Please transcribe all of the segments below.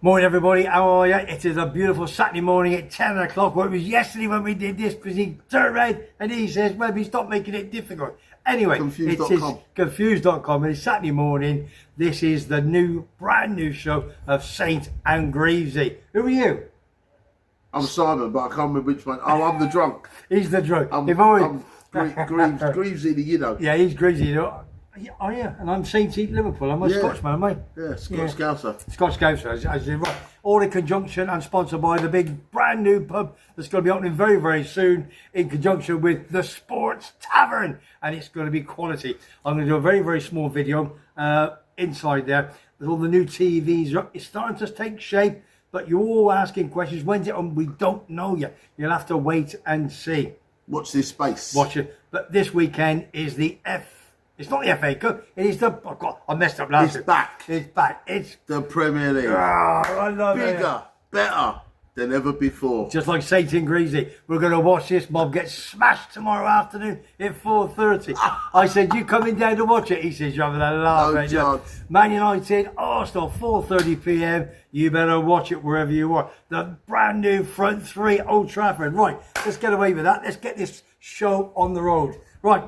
Morning everybody, how are you? It is a beautiful Saturday morning at 10 o'clock. Well, it was yesterday when we did this because he turned around and he says, "Webby, stop making it difficult." Anyway, it is confused.com and it's Saturday morning. This is the brand new show of Saint and Greavesy. Who are you? I'm Simon, but I can't remember which one. Oh, I'm the drunk. He's the drunk. I'm Greavesy, you know. Yeah, he's Greavesy, you know. Oh yeah, and I'm Saint Liverpool. I'm a Scotsman, am I? Yeah, Scouser. Scotch Scouser, as you're right. All in conjunction and sponsored by the big brand new pub that's going to be opening very, very soon in conjunction with the Sports Tavern. And it's going to be quality. I'm going to do a very, very small video inside there. With all the new TVs, it's starting to take shape, but you're all asking questions. When's it on? We don't know yet. You'll have to wait and see. Watch this space. Watch it. But this weekend is it's not the FA Cup. It is the. Oh God, I messed up last week. It's back. It's back. It's the Premier League. I love bigger, better than ever before. Just like Saint and Greavesy. We're going to watch this mob get smashed tomorrow afternoon at 4:30. I said, "You coming down to watch it?" He says, "You're having a laugh." No chance. Man United, Arsenal, 4:30 p.m. You better watch it wherever you are. The brand new front three, Old Trafford. Right, let's get away with that. Let's get this show on the road. Right.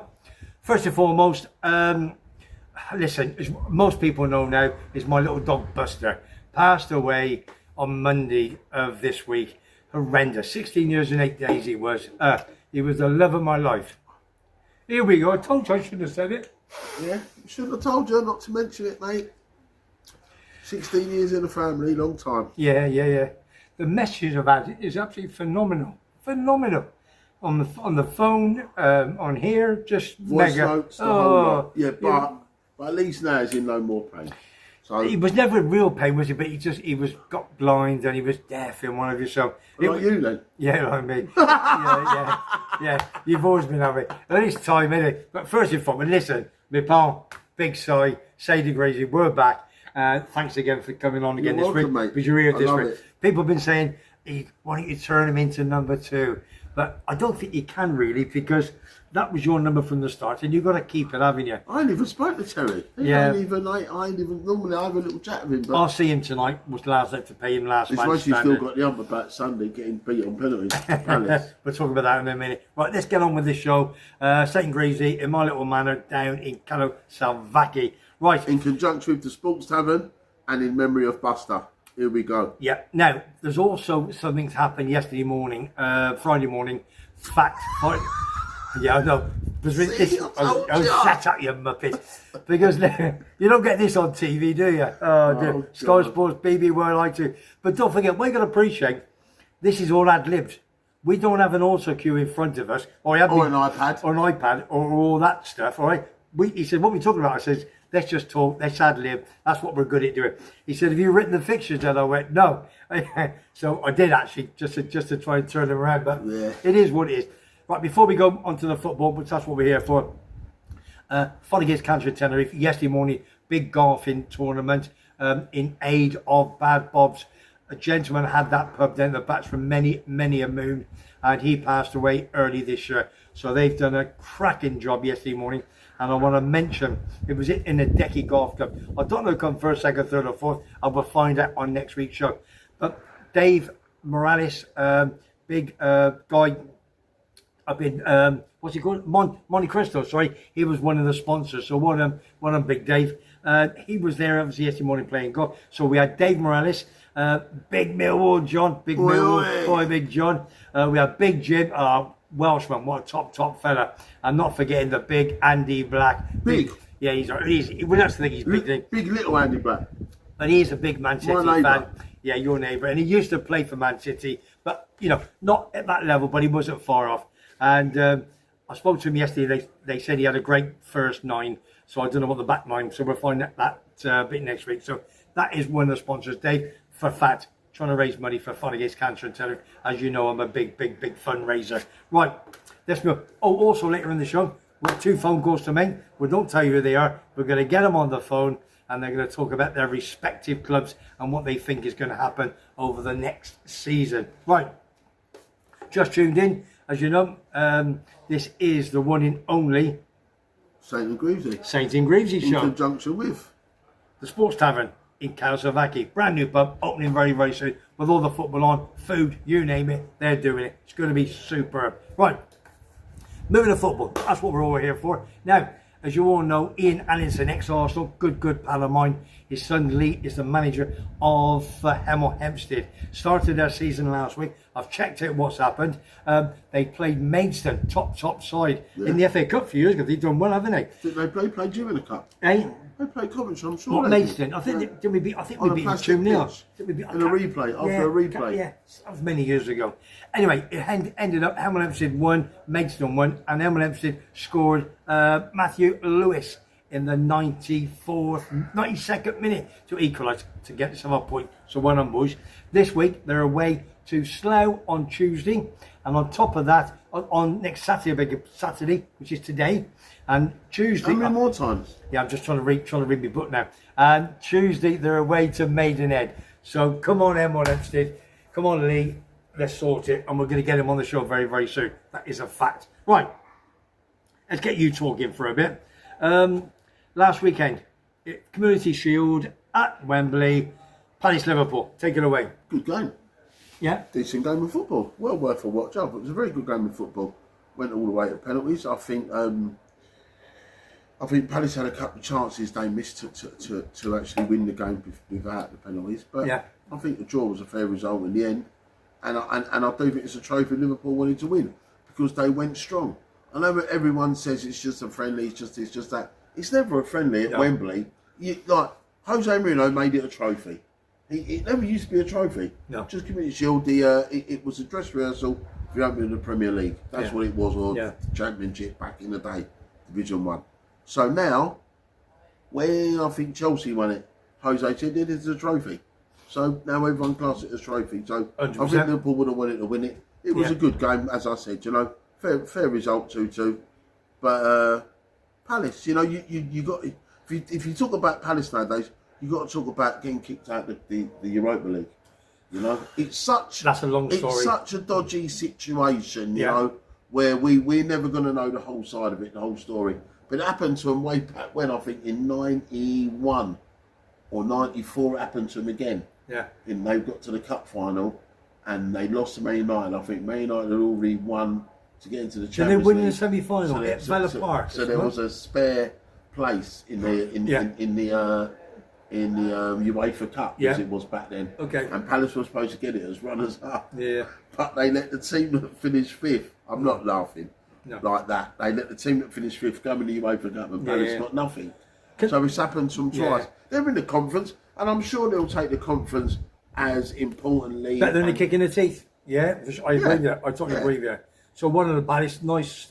First and foremost, listen, as most people know now, is my little dog Buster. Passed away on Monday of this week. Horrendous. 16 years and 8 days he was. He was the love of my life. Here we go. I told you I shouldn't have said it. Yeah, shouldn't have told you not to mention it, mate. 16 years in the family, long time. Yeah. The messages I've had is absolutely phenomenal. Phenomenal. On the phone, on here, just voice mega. notes, the whole lot. Yeah, but at least now he's in no more pain. So he was never in real pain, was he? But he was got blind and he was deaf in one of yourself. Like you then? Yeah, like me. yeah. You've always been having at this time, innit? But first and foremost, listen, my pal, Big Si, Sadie Greavesy, we're back. Thanks again for coming on again. You're this welcome, week. mate. Because you're here this love week. it. People have been saying, why don't you turn him into number 2? But I don't think you can really, because that was your number from the start, and you've got to keep it, haven't you? I ain't even spoke to Terry. Yeah. I ain't even normally I have a little chat with him. But I'll see him tonight. Was last night to pay him last match. It's still got the ump about Sunday getting beat on penalties. We'll talk about that in a minute. Right, let's get on with this show. Saint Greavesy in my little manor down in Calo Salvaki. Right. In conjunction with the Sports Tavern and in memory of Buster. Here we go. Yeah. Now, there's also something that happened yesterday morning, Friday morning. Fact. Yeah, I know. I was sat up, you muppet. Because you don't get this on TV, do you? Oh, dear. Sky Sports, BB World, I do. But don't forget, we're going to appreciate this is all ad-libbed. We don't have an auto cue in front of us. Or an iPad. Or an iPad, or all that stuff, all right? He said, what are we talking about? I said, let's just talk, let's ad-lib. That's what we're good at doing. He said, have you written the fixtures? And I went, no. So I did actually, just to try and turn them around. But It is what it is. Right, before we go onto the football, which that's what we're here for. Foggy against Cancer in Tenerife. Yesterday morning, big golfing tournament in aid of Bad Bob's. A gentleman had that pub down the backs for many a moon. And he passed away early this year. So they've done a cracking job yesterday morning. And I want to mention, it was in a Decky Golf Club. I don't know who come first, second, third or fourth. I will find out on next week's show. But Dave Morales, big guy up in, what's he called? Monte Cristo, sorry. He was one of the sponsors. So one of Big Dave. He was there obviously yesterday morning playing golf. So we had Dave Morales, Big Millwall John, Big Millwall, boy, Big John. We had Big Jim, Welshman, what a top fella. And not forgetting the big Andy Black. Big? Yeah, he's we don't think he's big. Big little Andy Black. But he is a big Man City fan. Yeah, your neighbour. And he used to play for Man City. But, you know, not at that level, but he wasn't far off. And I spoke to him yesterday. They said he had a great first 9. So I don't know what the back 9. So we'll find that bit next week. So that is one of the sponsors, Dave, for FAT. Trying to raise money for Fun Against Cancer and Tenerife. As you know, I'm a big fundraiser. Right, let's go. Oh, also later in the show, we've got 2 phone calls to make. We don't tell you who they are. We're going to get them on the phone and they're going to talk about their respective clubs and what they think is going to happen over the next season. Right, just tuned in. As you know, this is the one and only Saint and Greavesy. Saint and Greavesy show. In conjunction with the Sports Tavern in Slovakia. Brand new pub, opening very, very soon, with all the football on, food, you name it, they're doing it. It's going to be superb. Right, moving to football, that's what we're all here for. Now, as you all know, Ian Allinson, ex-Arsenal, good pal of mine. His son Lee is the manager of Hemel Hempstead. Started their season last week. I've checked out what's happened. They played Maidstone, top side, in the FA Cup a few years ago. They've done well, haven't they? Did they play you in the cup? Eh? They played Coventry, I'm sure. Not Maidstone. I think we beat 2-0. In a replay, after a replay. Yeah, that was many years ago. Anyway, it ended up Hemel Hempstead won, Maidstone won, and Hemel Hempstead scored Matthew Lewis in the 92nd minute to equalise, to get themselves a point. So well done, boys. This week they're away to Slough on Tuesday, and on top of that, on next Saturday, which is today, and Tuesday. How many more times? Yeah, I'm just trying to read my book now. And Tuesday they're away to Maidenhead. So come on, Hemel Hempstead, come on, Lee, let's sort it, and we're going to get him on the show very, very soon. That is a fact. Right, let's get you talking for a bit. Last weekend, Community Shield at Wembley, Palace Liverpool. Take it away. Good game. Yeah. Decent game of football. Well worth a watch up. It was a very good game of football. Went all the way to penalties. I think Palace had a couple of chances they missed to actually win the game without the penalties. But yeah. I think the draw was a fair result in the end. And I do think it's a trophy Liverpool wanted to win because they went strong. I know that everyone says it's just a friendly, it's just that. It's never a friendly at Wembley. Like Jose Mourinho made it a trophy. It never used to be a trophy. No. Just Community Shield. It was a dress rehearsal for the opening of the Premier League. That's what it was, or Championship back in the day, Division 1. So now, when I think Chelsea won it, Jose said it is a trophy. So now everyone classes it as a trophy. So 100%. I think Liverpool would have wanted to win it. It was a good game, as I said. Fair result 2-2. But Palace, you got if you talk about Palace nowadays, you got to talk about getting kicked out of the Europa League. That's a long story. It's such a dodgy situation, you know, where we're never going to know the whole side of it, the whole story. But it happened to them way back when, I think in 91 or 94, it happened to them again. Yeah. And they got to the cup final and they lost to Man United. I think Man United had already won to get into the Champions League. So they win in the semi-final. It fell apart. So there was a spare place in the UEFA Cup, as it was back then. Okay. And Palace were supposed to get it as runners up. Yeah. But they let the team that finished fifth. I'm not laughing like that. They let the team that finished fifth come in the UEFA Cup, and Palace got nothing. So it's happened to them twice. They're in the conference, and I'm sure they'll take the conference as importantly. Better than the kick in the teeth. Yeah, I agree with you. I totally agree with you. So one of the Palace, nice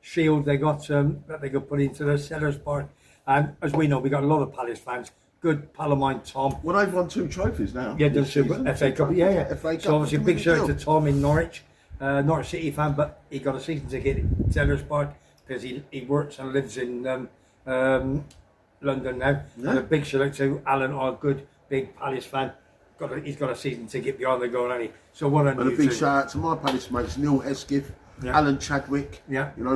shield they got that they could put into the sellers part. And as we know, we got a lot of Palace fans. Good pal of mine, Tom. Well, they've won 2 trophies now. Yeah, done Super FA Cup. Yeah. FA Cup. So obviously, a big shout out to Tom in Norwich, Norwich City fan, but he got a season ticket in Sellers Park because he works and lives in London now. Yeah. And a big shout out to Alan, our good big Palace fan. He's got a season ticket behind the goal, hasn't he? So one and a big shout out to my Palace mates, Neil Hesketh, Alan Chadwick,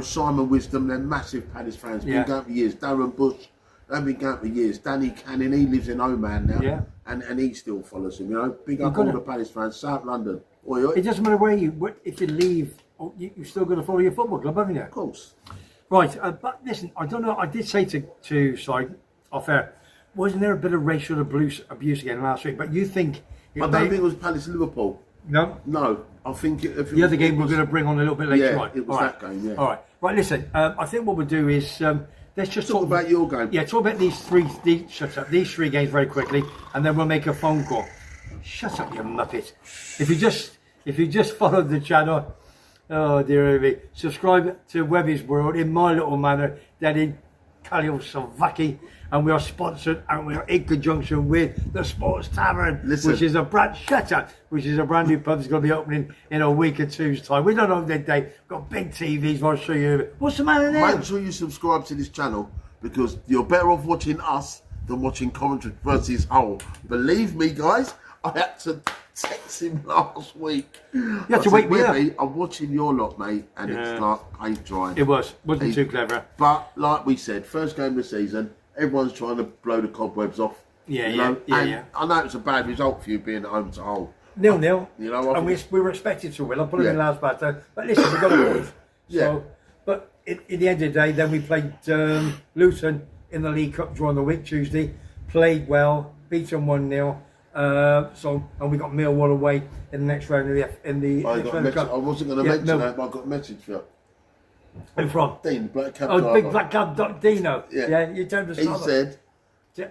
Simon Wisdom. They're massive Palace fans. Been going for years. Darren Bush. They've been going for years. Danny Cannon, he lives in Oman now, and he still follows him. Big up all the Palace fans, South London. It doesn't matter where if you leave, you're still going to follow your football club, haven't you? Of course. Right, but listen, I don't know. I did say to sorry, off air, wasn't there a bit of racial abuse again last week? But you think? I don't think it was Palace Liverpool. No. I think the other game we're going to bring on a little bit later. Yeah, it was that game. Yeah. All right. Right. Listen, I think what we'll do is. Let's just talk about your game. Yeah, talk about these three games very quickly, and then we'll make a phone call. Shut up, you muppet! If you just followed the channel, oh dear me, subscribe to WEBBY'S World in my little manner, then in Slovakia, and we are sponsored and we are in conjunction with the Sports Tavern, which is a brand new pub that's going to be opening in a week or two's time. We don't know the day. Got big TVs. I'll show you. What's the matter there? Make sure you subscribe to this channel because you're better off watching us than watching Coventry versus Hull. Believe me, guys. I had to text him last week. You had to wake me up. I'm watching your lot, mate, and it's like paint drying. It wasn't too clever. But like we said, first game of the season. Everyone's trying to blow the cobwebs off Yeah, you know? yeah, and yeah. I know it's a bad result for you being at home to Hull. 0-0. You know, and we were expected to win. I put it in Yeah. last batter. But listen, we got a point. Yeah. So, but at the end of the day, then we played Luton in the League Cup during the week, Tuesday. Played well, beat them 1-0. And we got Millwall away in the next round of the Cup. I wasn't going to mention that, but I got a message for you. Who from? Dean, Black Cab Oh, driver. big Black Cab Dino. Yeah, you told us. He said,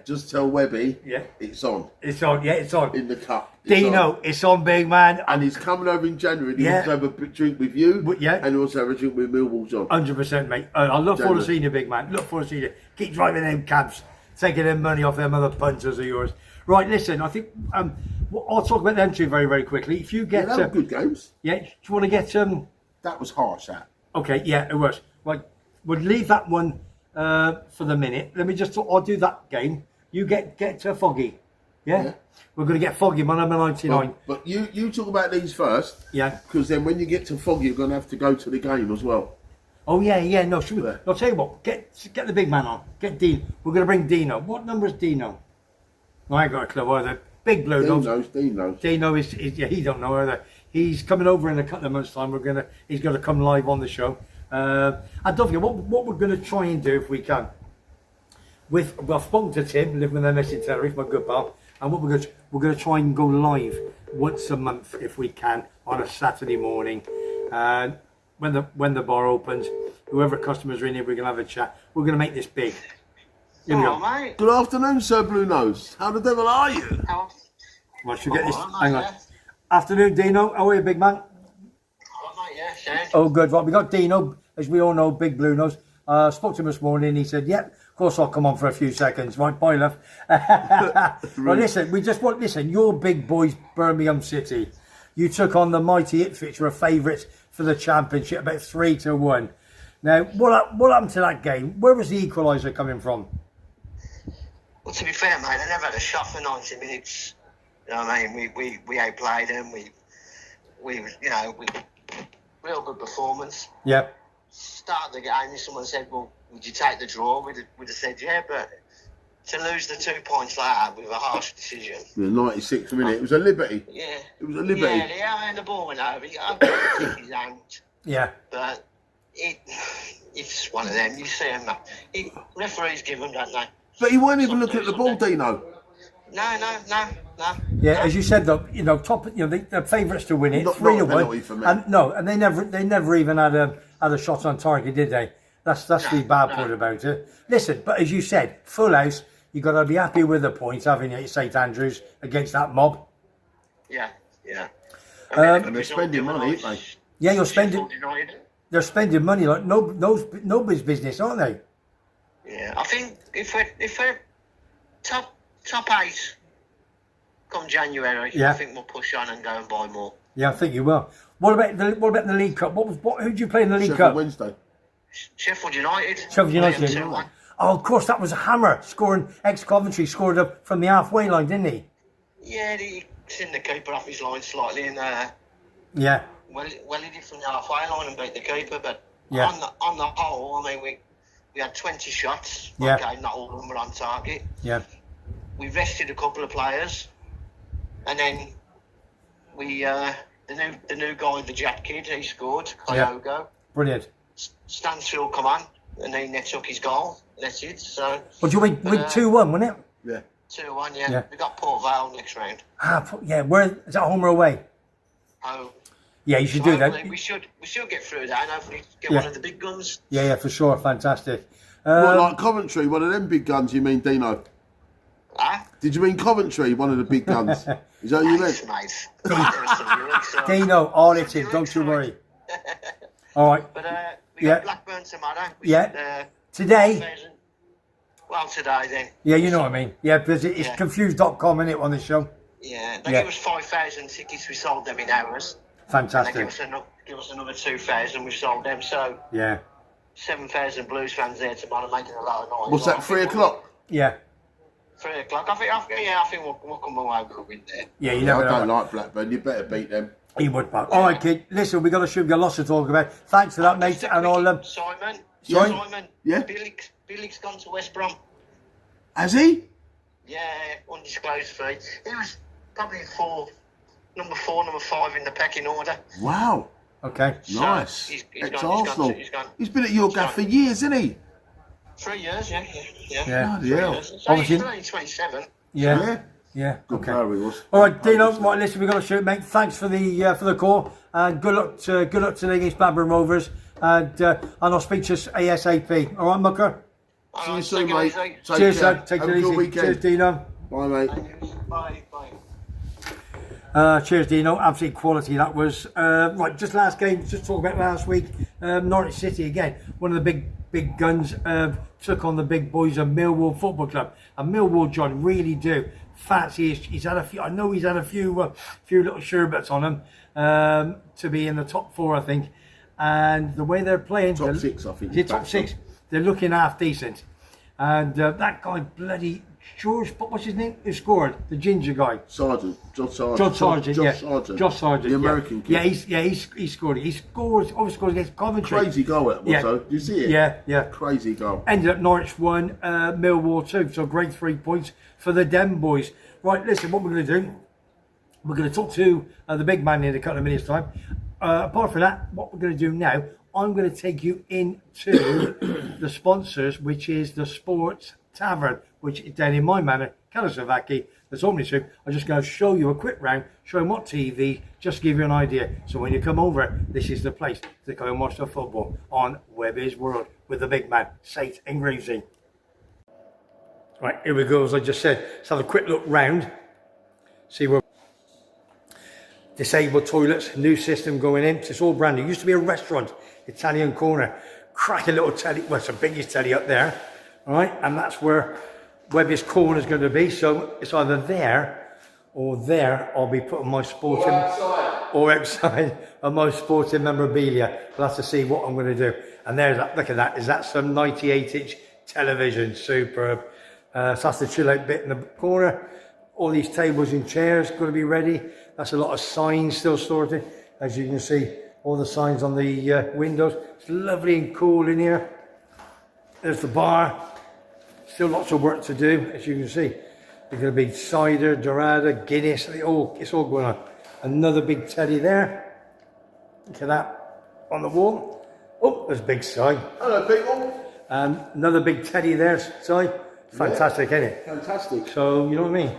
just tell Webby it's on. It's on, it's on. In the cup. Dino, it's on, big man. And he's coming over in January. He wants to have a drink with you. And also have a drink with Millwall John. 100%, mate. I look forward to seeing you, big man. Look forward to seeing you. Keep driving them cabs. Taking them money off them other punters of yours. Right, listen, I think I'll talk about them two very, very quickly. If you get... they were good games. Yeah, do you want to get... That was harsh, that. Okay, yeah, it was. Right, we'll leave that one for the minute. Let me just... I'll do that game. You get Foggy. Yeah? We're going to get Foggy, my number 99. But you talk about these first. Yeah. Because then when you get to Foggy, you're going to have to go to the game as well. Oh, yeah, no, should we? I'll tell you what, get the big man on. Get Dino. We're going to bring Dino. What number is Dino? No, I ain't got a clue either. Big Blue knows. Dino is he don't know either. He's coming over in a couple of months' time. He's going to come live on the show. And don't forget, what we're going to try and do, if we can, I've spoken to Tim, living with MS in Tenerife, my good pal, and what we're going to try and go live once a month, if we can, on a Saturday morning. When the bar opens, whoever customers are in here, we're going to have a chat. We're going to make this big. Here we go. Mate. Good afternoon, Sir Blue Nose. How the devil are you? Well, should we get this? Hang on. Afternoon, Dino. How are you, big man? Oh, good. Right, we got Dino, as we all know, Big Blue Nose. Spoke to him this morning. He said, "Yeah, of course I'll come on for a few seconds." Right, bye, love. Well, listen. You're big boys, Birmingham City. You took on the mighty Ipswich, who are favourites for the championship, about 3-1. Now, what happened to that game? Where was the equaliser coming from? Well, to be fair, mate, they never had a shot for 90 minutes. You know what I mean? We outplayed them. We real good performance. Yeah. Start of the game, if someone said, "Well, would you take the draw?" We'd have said, "Yeah," but to lose the 2 points later with a harsh decision. The 96th minute, it was a liberty. Yeah. It was a liberty. Yeah, and the ball went over. I'm going to kick his hand. Yeah. But it's one of them. You see him. Referees give them, don't they? But he weren't even looking at the ball, Dino. No. Yeah, as you said, though, the favourites to win it, Not 3-1, and they never even had a shot on target, did they? That's the bad part about it. Listen, but as you said, full house, you've got to be happy with the points, haven't you, at St Andrews against that mob? Yeah. And they're spending money, aren't they? Yeah, they're spending money like nobody's business, aren't they? Yeah, I think if we're top 8 come January, I think we'll push on and go and buy more. Yeah, I think you will. What about the League Cup? Who did you play in the League Cup? Wednesday. Sheffield United. Sheffield United. Oh, of course, that was a hammer. Ex-Coventry scored up from the halfway line, didn't he? Yeah, he sent the keeper off his line slightly, and yeah. Well, he did from the halfway line and beat the keeper, but yeah. on the whole, I mean, we had 20 shots. Yeah. Okay, not all of them were on target. Yeah. We rested a couple of players, and then we the new guy, the Jack kid, he scored. Kyogo. Yeah. Brilliant. Stansfield come on, and he net took his goal. That's it. So. What do you win? 2-1, wasn't it? Yeah. 2-1. Yeah. We got Port Vale next round. Yeah. Where is that, home or away? Home. Yeah, you should do that. We should get through that and hopefully get one of the big guns. Yeah, for sure. Fantastic. Like Coventry, one of them big guns, you mean, Dino? Huh? Did you mean Coventry, one of the big guns? Is that what you meant? Mate. Dino, all it's in, don't you worry. All right. But we got Blackburn tomorrow. Today? Well, today then. Yeah, you know what I mean. Yeah, because it's confused.com, isn't it, on this show? Yeah, they give us 5,000 tickets, we sold them in hours. Fantastic. And they give us another 2,000, we sold them, so... Yeah. 7,000 Blues fans there tomorrow making a lot of noise. What's that, 3 o'clock? Yeah. 3 o'clock. I think we'll come away with a win there. Yeah, you never know. I don't like Blackburn, you better beat them. He would, pal. All right, kid. Listen, we've got lots to talk about. Thanks for that, mate. And all Simon. Yeah. Billick's gone to West Brom. Has he? Yeah, undisclosed fee. He was probably number 4, number 5 in the pecking order. Wow. Okay. Nice. So he's Ex-Arsenal. gone. He's been at your gaff for years, isn't he? 3 years, yeah. Bloody 3 hell. years. So Obviously- he's only 27. Yeah. Yeah. Good Okay. player he was. All right, Dino. Right, listen, we've got to shoot, mate. Thanks for the call, and good luck today against Blackburn Rovers, and I'll speak to us ASAP. All right, Mucker. See you soon, mate. Take Cheers, care. son. Take Have it a good easy. weekend. Cheers, Dino. Bye, mate. Bye. Cheers, Dino. Absolute quality that was. Right, just last game. Just talk about last week. Norwich City again. One of the big guns took on the big boys of Millwall Football Club. And Millwall, John, really do fancy. He's had a few. I know he's had a few little sherbets on him to be in the top 4, I think. And the way they're playing, Top 6, I think. yeah, top 6. They're looking half decent. And that guy, bloody George, what's his name? Who scored? The ginger guy. Sergeant. Josh Sergeant. Josh Sargent, Josh yeah. Sargent. Josh Sargent, The American kid. Yeah, he scored it. He always scores against Coventry. Crazy goal it was, Yeah. though. Did you see it? Yeah. Crazy goal. Ended up Norwich 1, Millwall 2. So great 3 points for the Dem boys. Right, listen, what we're going to do, we're going to talk to the big man in a couple of minutes' time. Apart from that, what we're going to do now, I'm going to take you into the sponsors, which is the Sports Tavern, which is down in my manor, Kalasovaki, the Omni Soup. I'm just going to show you a quick round, showing what TV, just to give you an idea. So when you come over, this is the place to go and watch the football on WEBBY'S World with the big man, Sate and Greavesy. Right, here we go, as I just said. Let's have a quick look round. See where disabled toilets, new system going in. It's all brand new. It used to be a restaurant, Italian corner. Cracking little telly, well, it's the biggest telly up there. All right, and that's where Webby's corner is going to be. So it's either there or there. I'll be putting my sporting or outside of my sporting memorabilia. We'll have to see what I'm going to do. And there's that. Look at that. Is that some 98-inch television? Superb. So that's the chill out bit in the corner. All these tables and chairs got to be ready. That's a lot of signs still sorted. As you can see, all the signs on the windows. It's lovely and cool in here. There's the bar. Still lots of work to do, as you can see. There's going to be cider, Dorada, Guinness. It's all going on. Another big teddy there. Look at that on the wall. Oh, there's big sign. Hello, people. Another big teddy there, Si. Fantastic, isn't it? Fantastic. So, you know what I mean?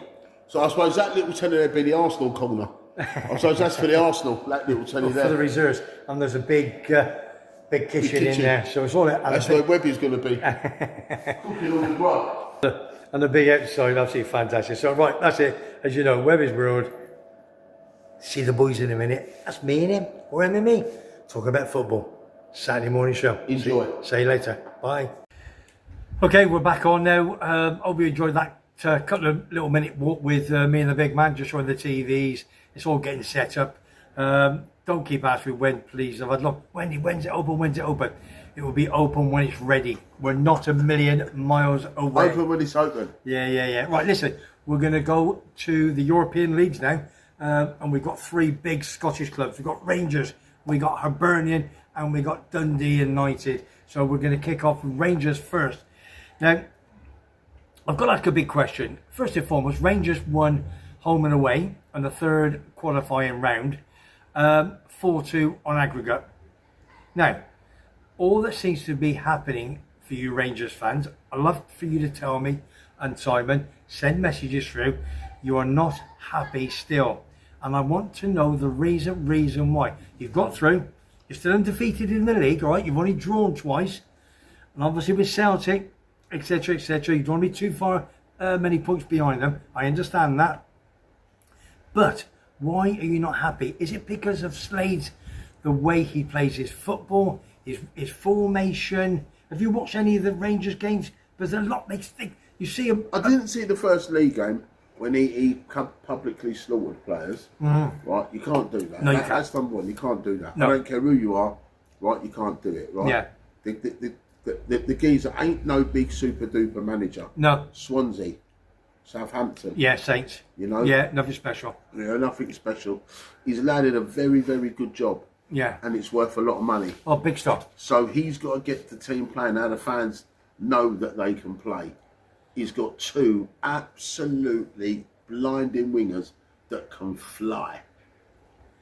So I suppose that little telly there'd be the Arsenal corner. I suppose that's for the Arsenal, that little telly there. For the reserves. And there's a big kitchen in there. So it's all that. That's where Webby's going to be. Cooking all the grub. And the big outside, absolutely fantastic. So, right, that's it. As you know, WEBBY'S World. See the boys in a minute. That's me and him. Or him and me. Talk about football. Saturday morning show. Enjoy. See you later. Bye. Okay, we're back on now. Hope you enjoyed that couple of little minute walk with me and the big man, just showing the TVs. It's all getting set up. Don't keep asking me when, please. I'd love, when's it open? When's it open? It will be open when it's ready. We're not a million miles away. Open when it's open. Yeah. Right, listen, we're going to go to the European leagues now. And we've got 3 big Scottish clubs. We've got Rangers, we got Hibernian, and we got Dundee United. So we're going to kick off with Rangers first. Now, I've got like a big question. First and foremost, Rangers won home and away on the 3rd qualifying round, 4-2 on aggregate. Now, all that seems to be happening for you Rangers fans, I'd love for you to tell me, and Simon, send messages through, you are not happy still. And I want to know the reason why. You've got through, you're still undefeated in the league, all right? You've only drawn twice. And obviously with Celtic, etc., you don't want to be too far, many points behind them. I understand that. But why are you not happy? Is it because of Slade's, the way he plays his football, his formation? Have you watched any of the Rangers games? There's a lot makes think. You see him. I didn't see the first league game when he publicly slaughtered players. Mm-hmm. Right, you can't do that. No, you That's number one. You can't do that. No. I don't care who you are. Right, you can't do it. Right. Yeah. The geezer ain't no big super duper manager. No. Swansea, Southampton. Yeah, Saints. You know. Yeah, nothing special. Yeah, nothing special. He's landed a very, very good job. Yeah. And it's worth a lot of money. Oh, big stuff. So he's got to get the team playing how the fans know that they can play. he's got two absolutely blinding wingers that can fly.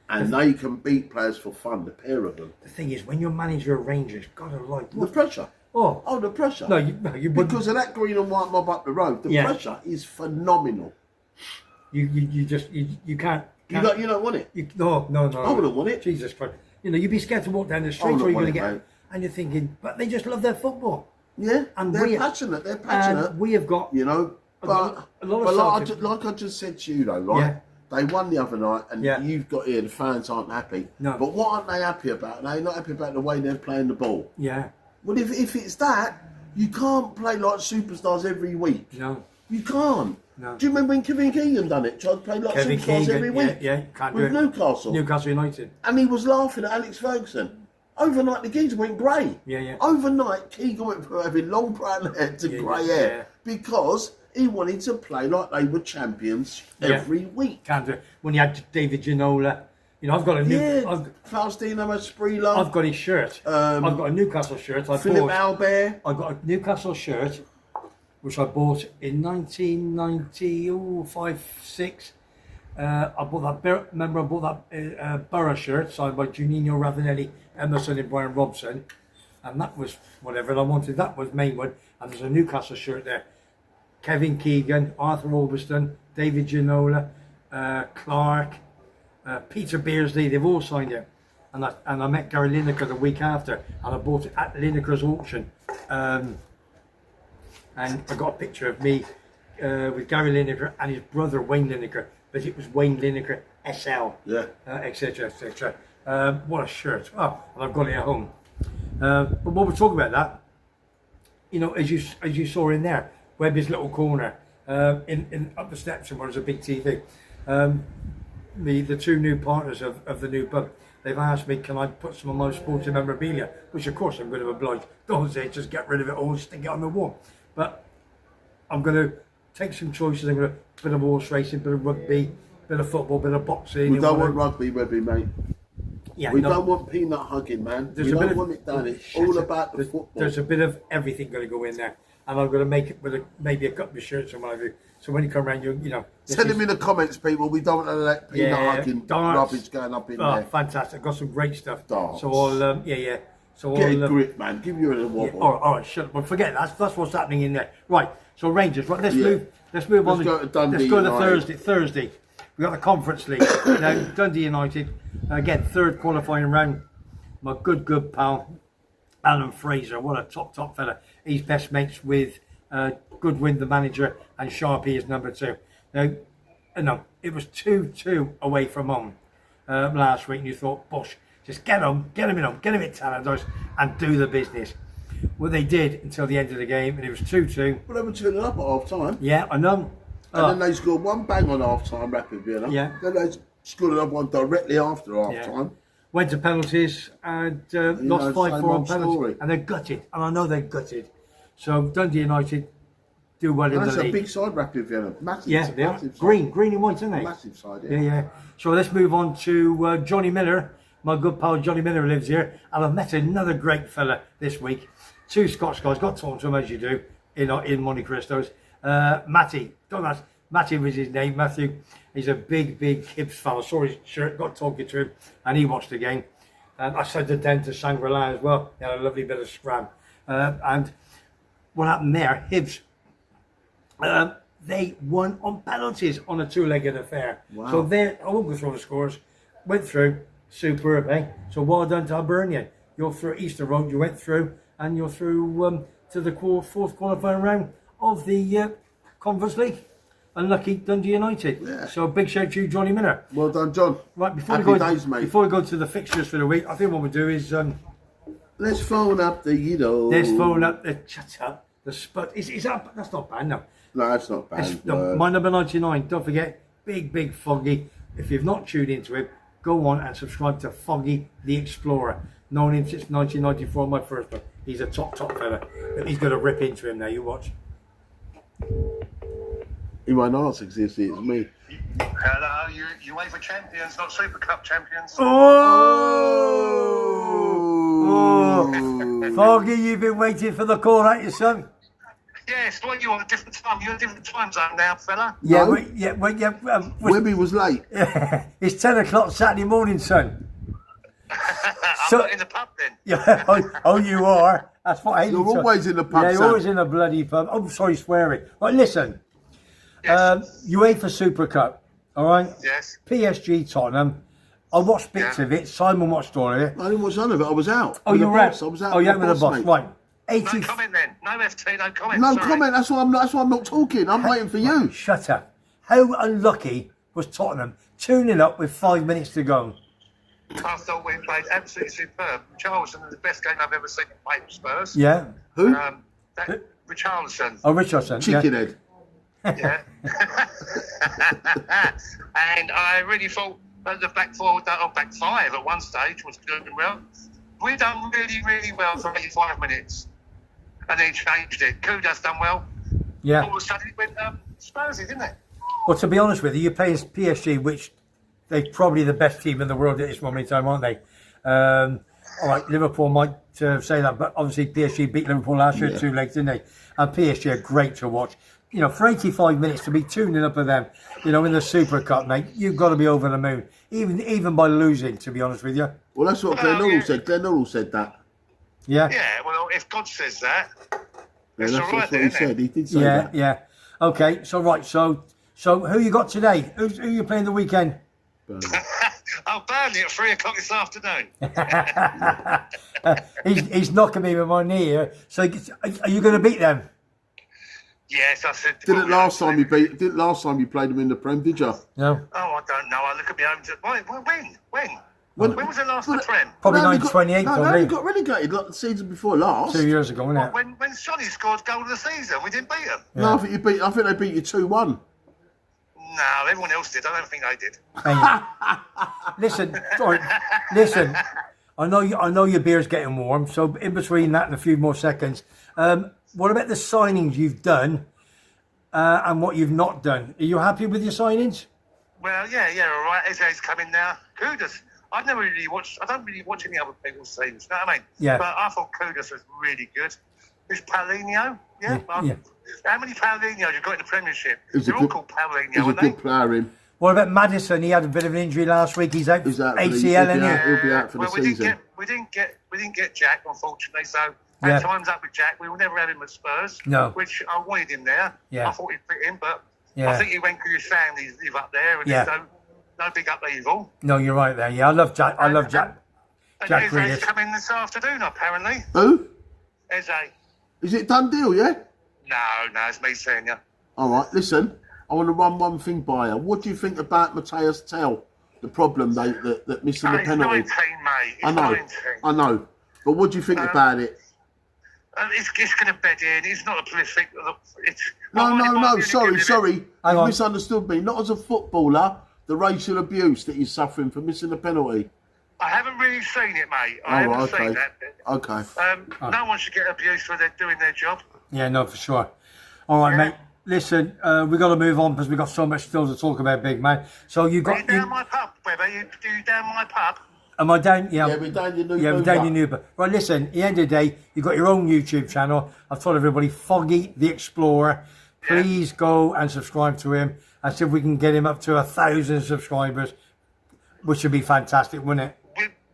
And they can beat players for fun, the pair of them. The thing is, when you're manager of Rangers, gotta like the pressure. Oh, the pressure. No, you because of that green and white mob up the road. The pressure is phenomenal. You can't. You don't want it. No. I wouldn't want it. Jesus Christ. You know, you'd be scared to walk down the street where you're going to get. Mate. And you're thinking, but they just love their football. Yeah, and they're passionate. They're passionate. We have got, you know, but like I just said to you though, right? Yeah. They won the other night, and you've got here the fans aren't happy. No. But what aren't they happy about? They're not happy about the way they're playing the ball. Yeah. Well, if it's that, you can't play like superstars every week. No. You can't. No. Do you remember when Kevin Keegan done it? Tried to play like superstars every week. Yeah, can't with do it. Newcastle United. And he was laughing at Alex Ferguson. Overnight, the geezer went grey. Yeah. Overnight, Keegan went from having long brown hair to grey hair because he wanted to play like they were champions every week. Can't do it. When you had David Ginola, you know, I've got a new. Faustino Esprilla. I've got his shirt. I've got a Newcastle shirt. Philip Albert. I've got a Newcastle shirt, which I bought in 1995, 6. I bought that. Remember, I bought that Borough shirt signed by Juninho Ravanelli, Emerson, and Brian Robson, and that was whatever I wanted. That was Mainwood, and there's a Newcastle shirt there. Kevin Keegan, Arthur Albiston, David Ginola, Clark, Peter Beardsley, they've all signed it. And I met Gary Lineker the week after, and I bought it at Lineker's auction. And I got a picture of me with Gary Lineker and his brother Wayne Lineker, but it was Wayne Lineker SL, etc. What a shirt! Oh, and I've got it at home. But while we're talking about that, you know, as you saw in there, Webby's little corner in up the steps, and where there's a big TV. The two new partners of the new pub, they've asked me, can I put some of my sporting memorabilia, which of course I'm going to oblige. Don't say just get rid of it all and stick it on the wall. But I'm going to take some choices. I'm going to bit of horse racing, bit of rugby, bit of football, bit of boxing. We don't want rugby, Webby, mate. Yeah, we don't want peanut hugging, man. We don't want it done. It's all about the football. There's a bit of everything going to go in there. And I'm going to make it with maybe a couple of shirts or whatever. So when you come around, you know. Send them in the comments, people. We don't want to let peanut hugging rubbish going up in there. Fantastic. Got some great stuff. Darts. So I'll, So get a grip, man. Give you a little wobble. All right, shut up. Well, forget that. That's what's happening in there. Right. So Rangers. Right. Let's move on. Let's go to Dundee. Let's go to Thursday. We got the Conference League. Now Dundee United again, third qualifying round. My good pal Alan Fraser. What a top fella. He's best mates with Goodwin, the manager, and Sharpie is number 2. Now, no, it was 2-2 away from home last week, and you thought, Bush, just get him at Talladose and do the business. Well, they did until the end of the game, and it was 2-2. Well, they were turning up at half time. Yeah, I know. And then they scored one bang on half time, Rapid Vienna. Yeah. Then they scored another one directly after half time. Went to penalties and lost 5-4 on penalties. And they're gutted. And I know they're gutted. So Dundee United do well in the league. That's a big side, Rapid Vienna. Massive. Yeah, they are. Green and white, isn't they? Massive side, Yeah. So let's move on to Johnny Miller. My good pal Johnny Miller lives here. And I've met another great fella this week. 2 Scots guys. Got talking to them as you do in Monte Cristos. Matty. Don't ask. Matty was his name, Matthew. He's a big Hibs fan. I saw his shirt, got talking to him, and he watched the game. I sent it down to Shangri-La as well. They had a lovely bit of scram. And what happened there, Hibs, they won on penalties on a 2-legged affair. Wow. So I won't go through the scores. Went through, superb, eh? So well done to Hibernian. You're through Easter Road, you went through, and you're through to the fourth qualifying round of the Conference League. Unlucky Dundee United. Yeah. So big shout to you, Johnny Miller. Well done, John. Right, before we go to the fixtures for the week, I think what we'll do is let's phone up the shut up. The Spud is up. That's not bad, no. No, that's not bad. My number 99. Don't forget, big Foggy. If you've not tuned into him, go on and subscribe to Foggy the Explorer. Known him since 1994, my first one. He's a top fella. He's going to rip into him now. You watch. He won't answer because it's me. Hello, you UEFA champions, not Super Cup champions. Oh! Foggy, you've been waiting for the call, ain't you, son? Yes, well, you're on a different time. You're a different time zone now, fella. Yeah, No. Webby was late. It's 10 o'clock Saturday morning, son. I'm not in the pub then. Yeah, oh, you are. That's what Haley You're told- always in the pub, Yeah, you're son. always in the bloody pub. I'm sorry, swearing. Right, listen. Yes. UEFA Super Cup, all right? Yes. PSG Tottenham. I watched bits of it. Simon watched all of it. I didn't watch none of it. I was out. Oh, with you the were out. boss. I was out. Oh, you out with the boss, mate. right? No comment then. No FT, no comment. No Sorry. comment. That's why I'm not talking. I'm waiting for you. Shut up. How unlucky was Tottenham tuning up with 5 minutes to go? I thought we played absolutely superb. Richarlison is the best game I've ever seen play for Spurs. Yeah. Who? Richarlison. Oh, Richardson. Chicken Yeah. head. Yeah. And I really thought that the back four, or back five at one stage was doing well. We done really, really well for 85 minutes. And then changed it. Kuda's done well. Yeah. All of a sudden it went Spursy, didn't it? Well, to be honest with you, you're playing PSG, which they're probably the best team in the world at this moment in time, aren't they? All right, Liverpool might say that, but obviously PSG beat Liverpool last year 2 legs, didn't they? And PSG are great to watch. You know, for 85 minutes to be tuning up with them, you know, in the Super Cup, mate, you've got to be over the moon. Even by losing, to be honest with you. Well, that's what Glenn Norrell said. Glenn Norrell said that. Yeah. Yeah, well, if God says that, Yeah, it's that's all right what then, he isn't said. it? He did say Yeah, that. yeah. Okay, so right, so who you got today? Who you playing the weekend? Oh, Burnley at 3 o'clock this afternoon. He's knocking me with my knee here. So are you going to beat them? Yes, I said. Didn't last time you played them in the Prem, did you? No. Oh, I don't know. I look at my own. When was the last the Prem? Probably They only got- 1928, No, they probably. only got relegated like the season before last. 2 years ago, wasn't it? When Sonny scored goal of the season, we didn't beat them. No, I think they beat you 2-1. No, everyone else did. I don't think they did. Listen, sorry, listen. I know your beer's getting warm. So in between that and a few more seconds, what about the signings you've done and what you've not done? Are you happy with your signings? Well, yeah, all right. Eze's coming now. Kudos. I don't really watch any other people's teams. You know what I mean? Yeah. But I thought Kudos was really good. Who's Paulinho? Yeah. Yeah. How many Paulinhos you got in the Premiership? He's a They're all good- called Paulinho, He's a aren't they? good player, him. What about Maddison? He had a bit of an injury last week. He's out for He's out for the- ACL, isn't he? He'll be out for the well, season. We didn't get Jack, unfortunately. So Yeah. our time's up with Jack. We will never have him at Spurs. No. Which I wanted him there. Yeah. I thought he'd fit in, but Yeah. I think he went because his family live up there, and Yeah. there's no big upheaval. No, you're right there. Yeah, I love Jack. I love Jack. And Jack Eze's Grealish. coming this afternoon, apparently. Who? Eze. Is it done deal, yeah? No, it's me saying you. All right, listen. I want to run one thing by you. What do you think about Mateus Tell? The problem that missing the He's penalty. 19, mate. He's I know. 19. I know. But what do you think about it? It's going to bed in. It's not a prolific. No. Sorry. Hang You on. misunderstood me. Not as a footballer, the racial abuse that he's suffering for missing the penalty. I haven't really seen it, mate. I Oh, haven't right, seen okay. that bit. Okay. No one should get abused for doing their job. Yeah, no, for sure. All right, mate. Listen, we've got to move on because we've got so much still to talk about, big man. So you Are got... you down my pub, Webber? You down my pub? Am I down? Yeah. Yeah, we're down your new Yeah, we're down your new... Right, listen, at the end of the day, you've got your own YouTube channel. I've told everybody, Foggy the Explorer. Please go and subscribe to him and see if we can get him up to 1,000 subscribers, which would be fantastic, wouldn't it?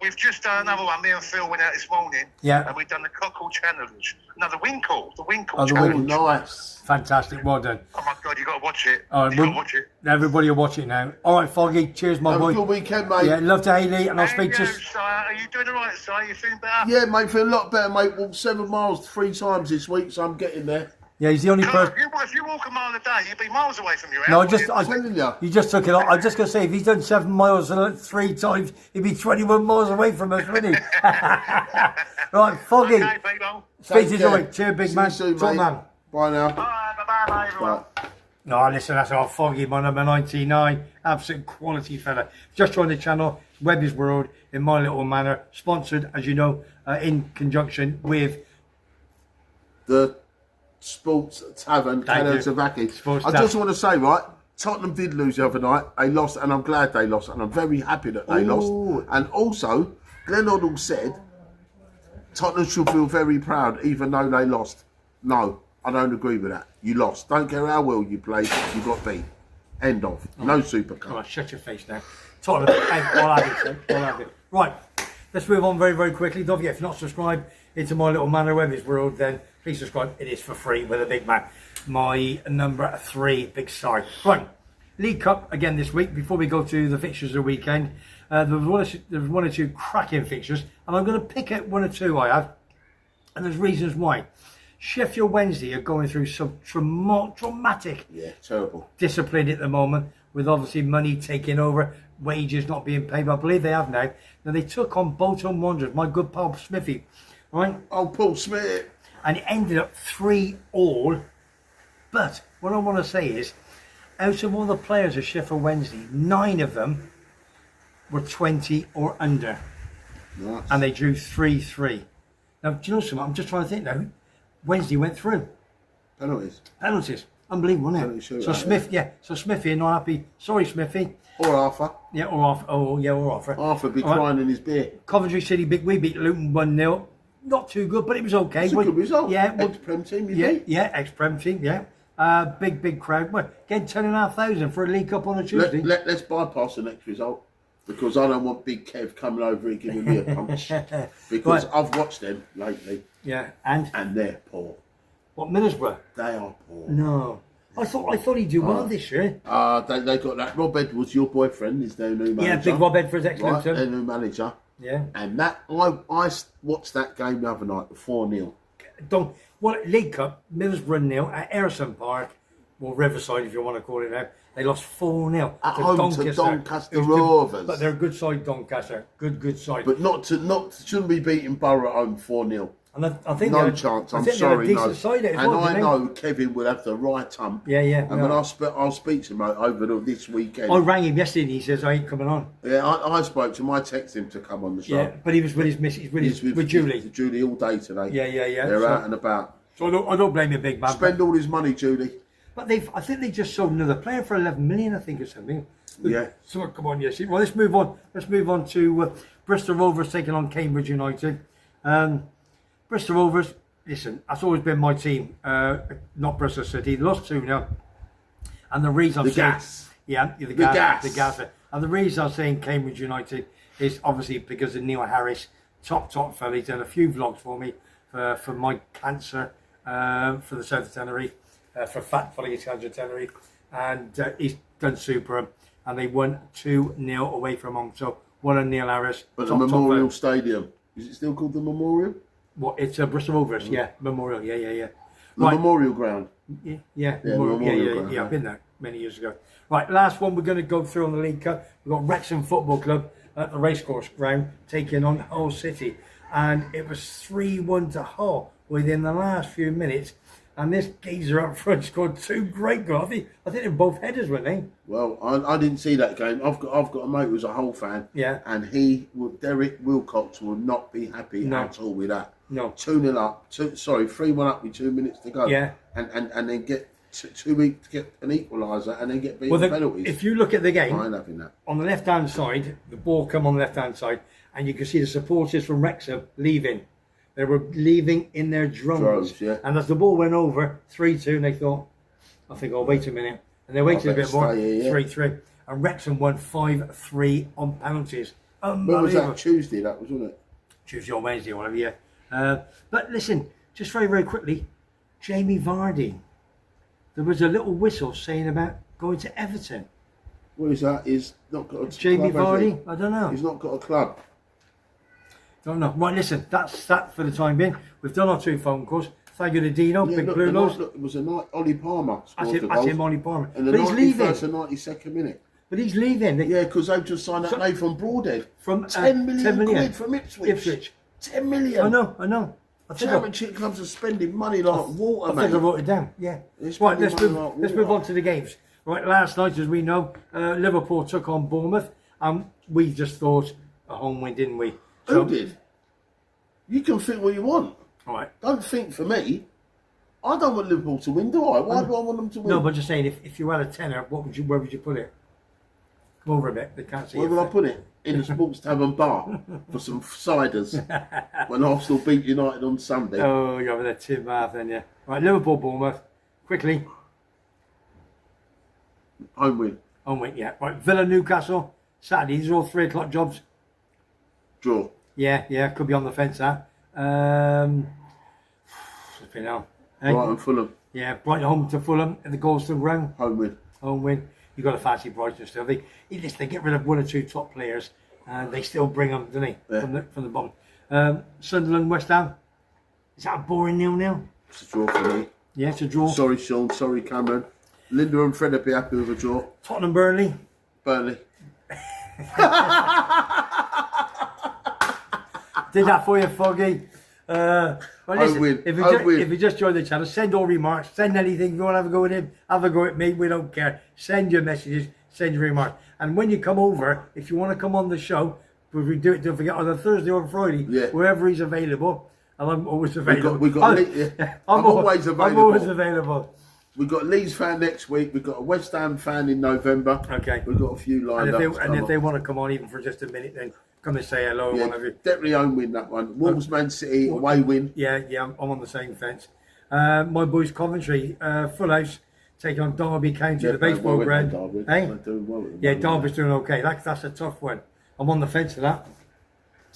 We've just done another one. Me and Phil went out this morning. Yeah. And we've done the cockle challenge. No, the winkle. The winkle Oh, the Oh, challenge. nice. Fantastic, well done. Oh, my God, you got to watch it. All right, you got to watch it. Everybody will watch it now. All right, Foggy, cheers, my Have boy. a good weekend, mate. Yeah, love to Haley, and I'll Hey, speak to you. Si, are you doing all right, Si? You feeling better? Yeah, mate, feel a lot better, mate. Walked 7 miles 3 times this week, so I'm getting there. Yeah, he's the only God, person. if you walk a mile a day, you'd be miles away from your house. No, I'm telling you. you just took it off. I'm just going to say, if he's done 7 miles 3 times, he'd be 21 miles away from us, wouldn't he? Right, Foggy. Okay, people. Speak to you Take care. later. Cheers, big See man. you soon, Top mate. man. Bye now. Bye, everyone. Bye. No, listen, that's our Foggy, my number 99. Absolute quality fella. Just joined the channel, Webby's World, in my little manner. Sponsored, as you know, in conjunction with... The Sports Tavern, Thank you. Kanazavaki. Sports I Tavern. just want to say, right, Tottenham did lose the other night. They lost, and I'm glad they lost, and I'm very happy that they lost. And also, Glenn Hoddle said Tottenham should feel very proud, even though they lost. No, I don't agree with that. You lost. Don't care how well you played, you got beat. End of. No Super Cup. All right, shut your face now. Tottenham, I'll have it, son. I'll have it. Right, let's move on very, very quickly. Don't forget, if you're not subscribed into my little man of WEBBY'S world, then please subscribe. It is for free with a big man. My number 3 big side. Right, League Cup again this week. Before we go to the fixtures of the weekend, there was one or two cracking fixtures, and I'm going to pick out 1 or 2 I have, and there's reasons why. Sheffield Wednesday are going through some traumatic terrible discipline at the moment, with obviously money taking over, wages not being paid. I believe they have now. Now they took on Bolton Wanderers, my good pal Smithy, right? Oh, Paul Smith. And it ended up 3-3. But what I want to say is, out of all the players of Sheffield Wednesday, 9 of them were 20 or under. Nice. And they drew 3-3. Now, do you know something? I'm just trying to think now. Wednesday went through. Penalties. Unbelievable, wasn't it? So Smith, So Smithy, not happy. Sorry, Smithy. Or Arthur. Yeah, or Arthur. Oh, yeah, or Arthur. Arthur be crying in his beer. Coventry City, we beat Luton 1-0. Not too good, but it was okay. It's a good result. Yeah, ex-Prem team, you beat. Yeah, ex-Prem team, yeah. Big crowd. Well, getting 10,500 for a League Cup on a Tuesday. Let's bypass the next result, because I don't want Big Kev coming over and giving me a punch. Because I've watched them lately. Yeah, and they're poor. What, Middlesbrough? They are poor. No. I thought he'd do well this year. They got that. Rob Edwards, your boyfriend, is their new manager. Yeah, big Rob Edwards, excellent. Right, their new manager. Yeah. And that I watched that game the other night, 4-0. League Cup, Middlesbrough 0 at Ayrton Park, or Riverside if you want to call it now. They lost 4-0 at home to Doncaster Rovers. But they're a good side, Doncaster. Good side. But shouldn't be beating Borough at home 4-0. And I think no chance. I'm sorry, no. Side and I know Kevin will have the right hump. Yeah. And when I'll speak to him over this weekend. I rang him yesterday and he says I ain't coming on. Yeah, I spoke to him. I texted him to come on the show. Yeah, but he was with his missus, with Julie. Julie all day today. Yeah. They're out and about. So I don't blame you, big man. Spend all his money, Julie. But I think they just sold another player for 11 million, I think, or something. Yeah. So come on, yes. Well, let's move on. Let's move on to Bristol Rovers taking on Cambridge United. Bristol Rovers. Listen, that's always been my team, not Bristol City. They lost 2-0. And the reason I'm saying... Yeah, the gas. And the reason I'm saying Cambridge United is obviously because of Neil Harris, top fella. He's done a few vlogs for me for my cancer, for the South of Tenerife, for Fat Foggy Cancer Tenerife. And he's done super. And they won 2-0 away from home. So, what a Neil Harris. But the Memorial Stadium, is it still called the Memorial? What, it's Bristol Rovers, Memorial, yeah. The Memorial Ground. Yeah, I've been there many years ago. Right, last one we're going to go through on the League Cup. We've got Wrexham Football Club at the Racecourse Ground taking on Hull City. And it was 3-1 to Hull within the last few minutes. And this geezer up front scored 2 great goals. I think they're both headers, weren't they? Well, I didn't see that game. I've got a mate who's a Hull fan. Yeah. And Derek Wilcox will not be happy at all with that. No. 2-0 up. 3-1 up with 2 minutes to go. Yeah. And then get 2 weeks to get an equaliser and then get beaten penalties. If you look at the game, I ain't having that. On the left-hand side, the ball come on the left-hand side, and you can see the supporters from Wrexham leaving. They were leaving in their droves. Yeah. And as the ball went over, 3-2, and they thought, wait a minute. And they waited a bit more, 3-3. And Wrexham won 5-3 on penalties. When was that? Tuesday, that was, wasn't it? Tuesday or Wednesday, whatever, yeah. But listen, just very, very quickly, Jamie Vardy. There was a little whistle saying about going to Everton. What is that? He's not got a Jamie club, Vardy? I don't know. He's not got a club. Don't know. Right, listen, that's that for the time being. We've done our 2 phone calls. Thank you to Dino, big blue nose. It was a night. Ollie Palmer scored the That's him, Ollie Palmer. And the 91st and 92nd minute. But he's leaving. Yeah, because they've just signed that Nathan Broadhead. From 10 million quid from Ipswich. 10 million. I know. Championship clubs are spending money like water, mate. I think I wrote it down, yeah. Right, let's move on to the games. Right, last night, as we know, Liverpool took on Bournemouth, and we just thought a home win, didn't we? Who did? You can think what you want. All right. Don't think for me. I don't want Liverpool to win, do I? Why do I want them to win? No, but just saying, if you had a tenner, where would you put it? Come over a bit. They can't see Where you. will I put it? In the Sports Tavern bar for some ciders when Arsenal beat United on Sunday. Oh, you're over there, Tim Bath, then, yeah. Right, Liverpool, Bournemouth. Quickly. Home win. Home win, yeah. Right, Villa, Newcastle. Saturday. These are all 3 o'clock jobs. Draw. Yeah. Could be on the fence, that. Flipping hell. Hey? Brighton, Fulham. Yeah, Brighton home to Fulham at the Goldstone Ground. Home win. Home win. You've got to fancy Brighton still. They get rid of 1 or 2 top players and they still bring them, don't they? Yeah. From the bottom. Sunderland, West Ham. Is that a boring 0-0? It's a draw for me. Yeah, it's a draw. Sorry, Sean. Sorry, Cameron. Linda and Fred would be happy with a draw. Tottenham, Burnley. Burnley. Did that for you, Foggy. Well, listen, win. if you just joined the channel, send all remarks, send anything. If you want to have a go with him, have a go at me. We don't care. Send your messages, send your remarks. And when you come over, if you want to come on the show, we do it, don't forget, on a Thursday or Friday, wherever he's available. And I'm always available. I'm always available. I'm always available. We've got a Leeds fan next week. We've got a West Ham fan in November. Okay. We've got a few lined up. And if they want to come on even for just a minute, then come and say hello. Yeah, one of you. definitely home win that one. Wolves, Man City, away win. Yeah, I'm on the same fence. My boys Coventry, full house, taking on Derby County, the baseball ground. Hey? Yeah, Derby's doing okay. That's a tough one. I'm on the fence for that.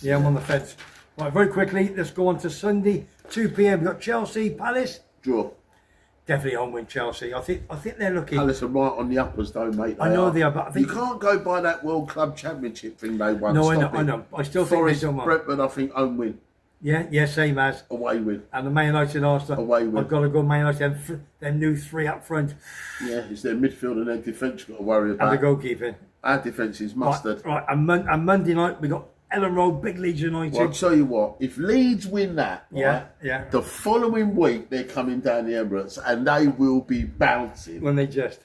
Yeah, I'm on the fence. Right, very quickly, let's go on to Sunday, 2 p.m. We've got Chelsea, Palace. Draw. Definitely home win Chelsea. I think they're looking. Palace are right on the uppers though, mate. I know they are, but I think you can't go by that World Club Championship thing they won. No, I know. I still Forest, think they don't. Brentford, I think home win. Yeah, same as away win. And the Man United Arsenal. Away win. I've got to go Man United. Their new 3 up front. Yeah, it's their midfield and their defence got to worry about. And the goalkeeping. Our defence is mustard. Right. And Monday night we got Ellen Road, Big Leeds United. Well, I'll tell you what, if Leeds win that, yeah, the following week they're coming down the Emirates and they will be bouncing. When they just...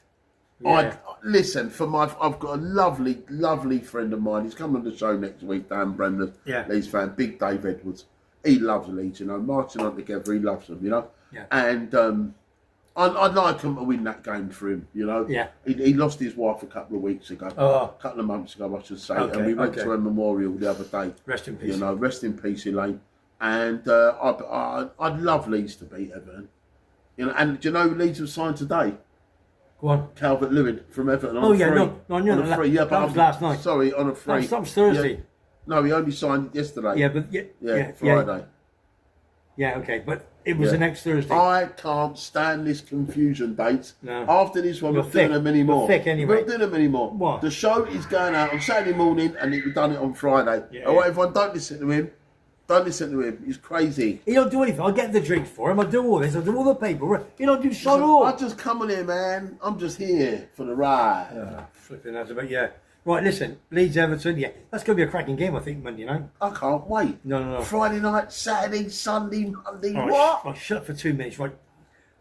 Yeah. Listen, I've got a lovely friend of mine. He's coming on the show next week, Dan Bremner, Leeds fan, Big Dave Edwards. He loves Leeds, you know, marching on together, he loves them, you know. Yeah. And I'd like him to win that game for him, you know. Yeah. He lost his wife a couple of weeks ago, a couple of months ago, I should say. And we went to her memorial the other day. Rest in peace. You know, rest in peace, Elaine. And I'd love Leeds to beat Everton. You know, and do you know Leeds have signed today? Go on. Calvert-Lewin from Everton on a free. No, I knew on a free. Yeah, that was last night. Sorry, on a free. That was Thursday. Yeah. No, he only signed yesterday. Yeah, but Friday. Yeah, okay, but it was the next Thursday. I can't stand this confusion dates. No. After this one, we're not doing them anymore. Thick anyway. We're not doing them anymore. What? The show is going out on Saturday morning and we've done it on Friday. Yeah, all right, everyone, don't listen to him. Don't listen to him. He's crazy. He don't do anything. I get the drinks for him. I do all this. I do all the paperwork. He don't do sod all. I just come on here, man. I'm just here for the ride. Flipping that, but yeah. Right, listen, Leeds Everton, that's going to be a cracking game, I think, Monday night. I can't wait. No. Friday night, Saturday, Sunday, Monday, right, what? Right, shut up for 2 minutes, right.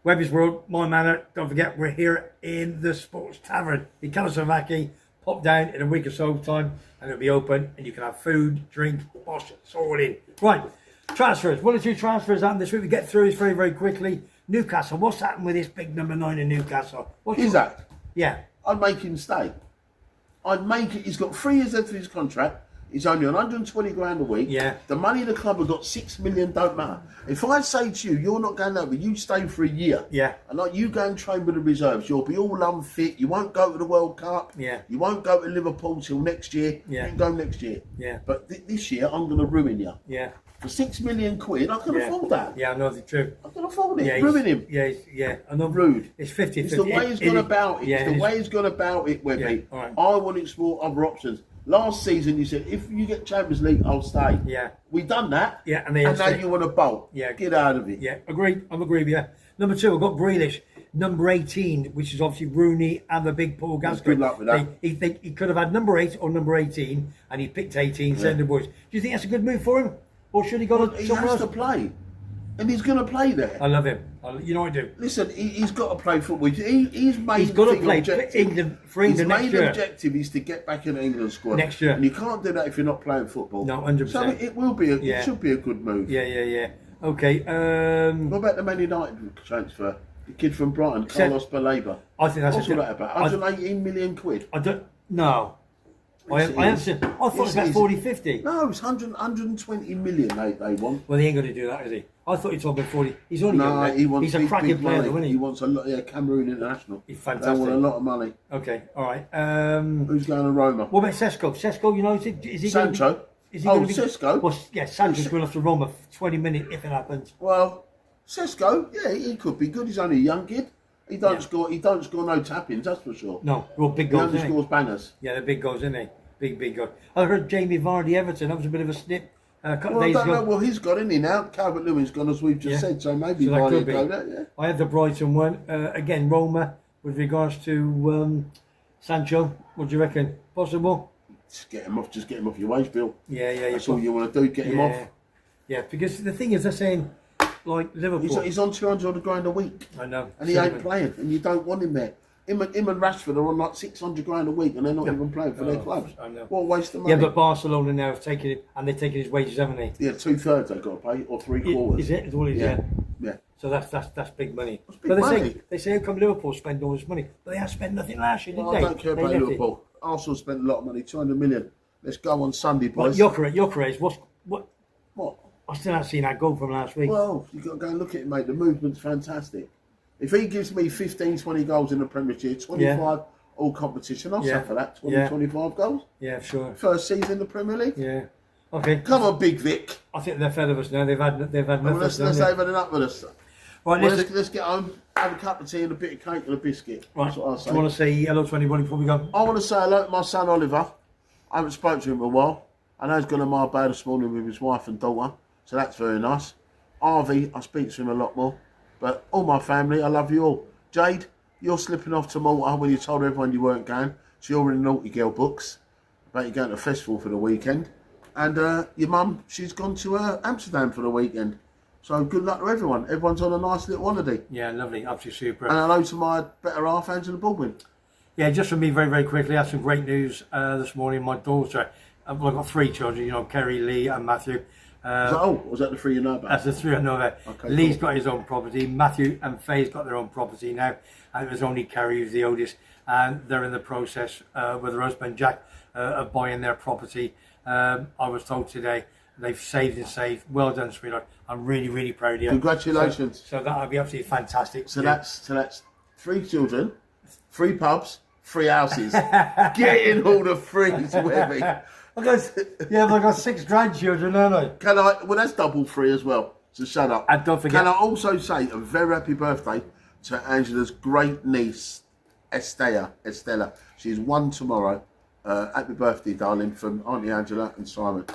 WEBBY'S World, my manor, don't forget, we're here in the Sports Tavern in Kalasovaki. Pop down in a week or so time, and it'll be open, and you can have food, drink, bosh, it's all in. Right, transfers. 1 or 2 transfers happened this week. We get through this very, very quickly. Newcastle, what's happened with this big number 9 in Newcastle? Isaac? Yeah. I'd make him stay. I'd make it. He's got 3 years left of his contract. He's only on 120 grand a week. Yeah. The money the club have got 6 million don't matter. If I say to you, you're not going over, you stay for a year. Yeah. And like you go and train with the reserves, you'll be all unfit. You won't go to the World Cup. Yeah. You won't go to Liverpool till next year. Yeah. You can go next year. Yeah. But this year, I'm going to ruin you. Yeah. For 6 million quid, I can afford that. Yeah, I know the truth. I can afford it. Yeah, ruin him. Yeah. I know. Rude. It's 50-50. It's the way he's gone about it. Yeah, it's the way he's gone about it, Webby. Yeah, all right. I want to explore other options. Last season, you said, if you get Champions League, I'll stay. Yeah. We done that. Yeah, and now you want to bolt. Yeah. Get out of it. Yeah, agreed. I'm agreed with you. Number 2, I've got Grealish. Number 18, which is obviously Rooney and the big Paul Gascoigne. Good luck with that. He could have had number 8 or number 18, and he picked 18, centre boys. Do you think that's a good move for him? Or should he go to He somewhere has else? to play. And he's going to play there. I love him. You know I do. Listen, he's got to play football. He's got to play for England his next main year. objective is to get back in the England squad. Next year. And you can't do that if you're not playing football. No, 100%. So it will be. It should be a good move. Yeah. Okay. What about the Man United transfer? The kid from Brighton, Carlos Baleba. I think that's What's all that about? 118 million quid. I don't. No. I thought it was about 40, 50. No, it's 120 million they want. Well, he ain't going to do that, is he? I thought he was talking about 40. He's only No, young, he wants he's a big, cracking big player, money. though, isn't he? He wants a lot. Yeah, Cameroon international. He's They fantastic. want a lot of money. Okay, all right. Who's going to Roma? What about Sesko? Sesko United? Is he Sancho. Is he Oh, going to be, Sesko? Well, yeah, Sancho's going to have to Roma for 20 minutes if it happens. Well, Sesko, yeah, he could be good. He's only a young kid. He don't Yeah. score. He don't score no tap-ins. That's for sure. No, well, big He goals, only isn't he? scores bangers. Yeah, they're big goals, isn't they? Big goals. I heard Jamie Vardy Everton. That was a bit of a snip a couple Well, I of days don't know. ago. Well, he's got in here now. Calvert-Lewin's gone, as we've just Yeah. said. So maybe So that Vardy could be. go there. Yeah. I had the Brighton one. Again, Roma, with regards to Sancho. What do you reckon? Possible? Just get him off. Just get him off your wage bill. Yeah. That's all you want to do. Get him off. Yeah, because the thing is, they're saying, like Liverpool. He's on 200 grand a week, I know. and he ain't playing, and you don't want him there. Him and Rashford are on like 600 grand a week, and they're not even playing for their clubs. I know. What a waste of money. Yeah, but Barcelona now have taken it, and they've taken his wages, haven't they? Yeah, 2/3 they've got to pay, or 3/4. Is it? Is all it is, Yeah. yeah. Yeah. So that's big money. That's big But money. they say how come Liverpool spend all this money, but they have spent nothing last year, didn't Well, I they? don't care They about left it. Liverpool. Arsenal spent a lot of money, 200 million. Let's go on Sunday, But boys. Gyökeres, what? What? I still haven't seen that goal from last week. Well, you've got to go and look at it, mate. The movement's fantastic. If he gives me 15, 20 goals in the Premiership, 25 all competition, I'll Yeah. suffer that. 20, Yeah. 25 goals. Yeah, sure. First season in the Premier League. Yeah. Okay. Come on, Big Vic. I think they're fed of us now. They've had enough. Well, of let's us, have it up with us. Right, Well, listen. let's get home, have a cup of tea and a bit of cake and a biscuit. Right. That's what I'll Do say. you want to say hello to anybody before we go? I want to say hello to my son Oliver. I haven't spoken to him in a while. I know he's gone to Marbella this morning with his wife and daughter, so that's very nice. Harvey, I speak to him a lot more. But all my family, I love you all. Jade, you're slipping off to Malta when you told everyone you weren't going. So you're in the Naughty Girl books about you going to a festival for the weekend. And your mum, she's gone to Amsterdam for the weekend. So good luck to everyone. Everyone's on a nice little holiday. Yeah, lovely, absolutely super. And hello to my better half, Angela Baldwin. Yeah, just for me, very, very quickly, I had some great news this morning. My daughter, well, I've got 3 children, you know, Kerry, Lee and Matthew. Was that the 3 you know about? That's the 3 I know about. Okay, Lee's cool. got his own property. Matthew and Faye's got their own property now. And it was only Kerry who's the oldest. And they're in the process with her husband, Jack, of buying their property. I was told today they've saved and saved. Well done, sweetheart. I'm really, really proud of you. Congratulations. So that'll be absolutely fantastic. So that's 3 children, 3 pubs, 3 houses. Getting all the frees, Webby. I've got 6 grandchildren, haven't I? Well, that's double 3 as well. So shut up. And don't forget. Can I also say a very happy birthday to Angela's great niece, Estella. She's 1 tomorrow. Happy birthday, darling, from Auntie Angela and Simon.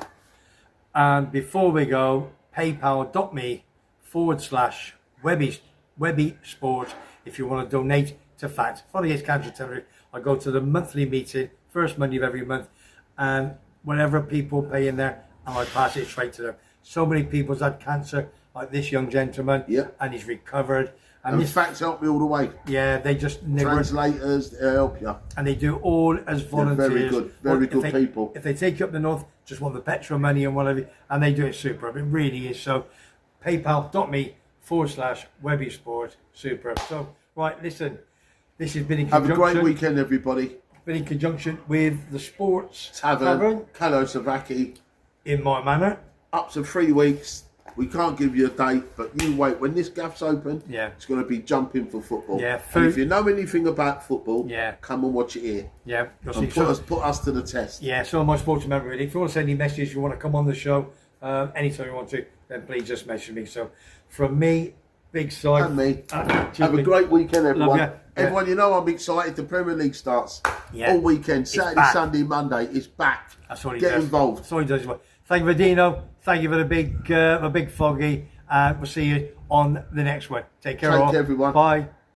And before we go, paypal.me/Webby Sport if you want to donate to FAT. Foggy Cancer Territory. I go to the monthly meeting, first Monday of every month, and whatever people pay in there, and I pass it straight to them. So many people's had cancer, like this young gentleman, Yep. and he's recovered. And this facts help me all the way. Yeah, they Translators, they help you. and they do all as volunteers. Very good people. If they take you up the north, just want the petrol money and whatever, and they do it superb. It really is. So, paypal.me/Webby Sport, superb. So, right, listen, this has been in Have conjunction. a great weekend, everybody. Been in conjunction with the Sports Tavern, Kalo Savaki. in my manor. Up to 3 weeks. We can't give you a date, but you wait. When this gaff's open, it's going to be jumping for football. Yeah, and if you know anything about football, come and watch it here. Yeah, And put us to the test. Yeah, so my sports member, really. If you want to send any messages, you want to come on the show, anytime you want to, then please just message me. So, from me, big side. And me. Have a great weekend, everyone. Love you. Everyone, you know I'm excited. The Premier League starts all weekend. Saturday, back. Sunday, Monday. It's back. That's what he Get does. involved. That's what he does. Thank you for Dino. Thank you for the big Foggy. And we'll see you on the next one. Take care, Take all. care, everyone. Bye.